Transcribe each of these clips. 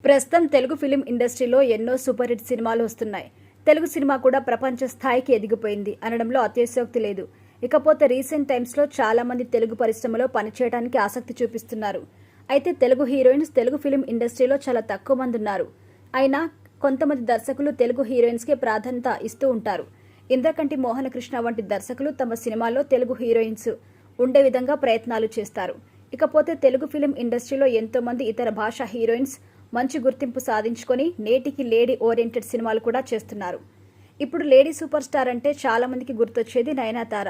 ప్రస్తుతం తెలుగు ఫిలిం ఇండస్ట్రీలో ఎన్నో సూపర్ హిట్ సినిమాలు వస్తున్నాయి. తెలుగు సినిమా కూడా ప్రపంచ స్థాయికి ఎదిగిపోయింది అనడంలో అతిశయోక్తి లేదు. ఇకపోతే రీసెంట్ టైమ్స్లో చాలా మంది తెలుగు పరిశ్రమలో పనిచేయడానికి ఆసక్తి చూపిస్తున్నారు. అయితే తెలుగు హీరోయిన్స్ తెలుగు ఫిలిం ఇండస్ట్రీలో చాలా తక్కువ మంది ఉన్నారు. అయినా కొంతమంది దర్శకులు తెలుగు హీరోయిన్స్కే ప్రాధాన్యత ఇస్తూ ఉంటారు. ఇంద్రకంటి మోహనకృష్ణ వంటి దర్శకులు తమ సినిమాల్లో తెలుగు హీరోయిన్స్ ఉండే విధంగా ప్రయత్నాలు చేస్తారు. ఇకపోతే తెలుగు ఫిలిం ఇండస్ట్రీలో ఎంతో మంది ఇతర భాషా హీరోయిన్స్ మంచి గుర్తింపు సాధించుకొని నేటికి లేడీ ఓరియంటెడ్ సినిమాలు కూడా చేస్తున్నారు. ఇప్పుడు లేడీ సూపర్ స్టార్ అంటే చాలా మందికి గుర్తొచ్చేది నయనతార.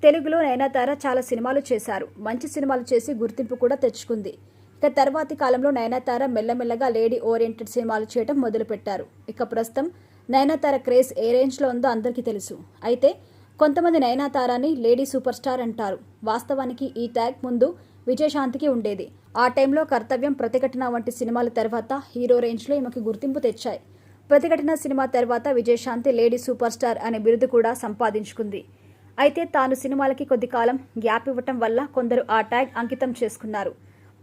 తెలుగులో నయనతార చాలా సినిమాలు చేశారు. మంచి సినిమాలు చేసి గుర్తింపు కూడా తెచ్చుకుంది. ఇక తర్వాతి కాలంలో నయనతార మెల్లమెల్లగా లేడీ ఓరియంటెడ్ సినిమాలు చేయడం మొదలుపెట్టారు. ఇక ప్రస్తుతం నయనతార క్రేజ్ ఏ రేంజ్లో ఉందో అందరికీ తెలుసు. అయితే కొంతమంది నయనతారని లేడీ సూపర్ స్టార్ అంటారు. వాస్తవానికి ఈ ట్యాగ్ ముందు విజయశాంతికి ఉండేది. ఆ టైంలో కర్తవ్యం, ప్రతిఘటన వంటి సినిమాల తర్వాత హీరో రేంజ్లో ఈమెకి గుర్తింపు తెచ్చాయి. ప్రతిఘటన సినిమా తర్వాత విజయశాంతి లేడీ సూపర్ స్టార్ అనే బిరుదు కూడా సంపాదించుకుంది. అయితే తాను సినిమాలకి కొద్ది కాలం గ్యాప్ ఇవ్వటం వల్ల కొందరు ఆ ట్యాగ్ అంకితం చేసుకున్నారు.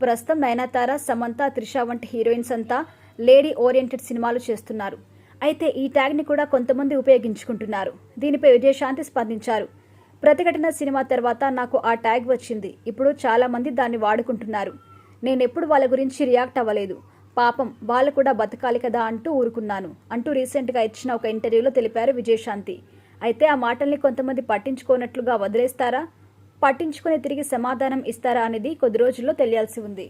ప్రస్తుతం నయనతార, సమంత, త్రిష వంటి హీరోయిన్స్ అంతా లేడీ ఓరియంటెడ్ సినిమాలు చేస్తున్నారు. అయితే ఈ ట్యాగ్ని కూడా కొంతమంది ఉపయోగించుకుంటున్నారు. దీనిపై విజయశాంతి స్పందించారు. ప్రతిఘటన సినిమా తర్వాత నాకు ఆ ట్యాగ్ వచ్చింది. ఇప్పుడు చాలా మంది దాన్ని వాడుకుంటున్నారు. నేనెప్పుడు వాళ్ళ గురించి రియాక్ట్ అవ్వలేదు. పాపం వాళ్ళు కూడా బతకాలి కదా అంటూ ఊరుకున్నాను అంటూ రీసెంట్గా ఇచ్చిన ఒక ఇంటర్వ్యూలో తెలిపారు విజయశాంతి. అయితే ఆ మాటల్ని కొంతమంది పట్టించుకోనట్లుగా వదిలేస్తారా, పట్టించుకుని తిరిగి సమాధానం ఇస్తారా అనేది కొద్ది రోజుల్లో తెలియాల్సి ఉంది.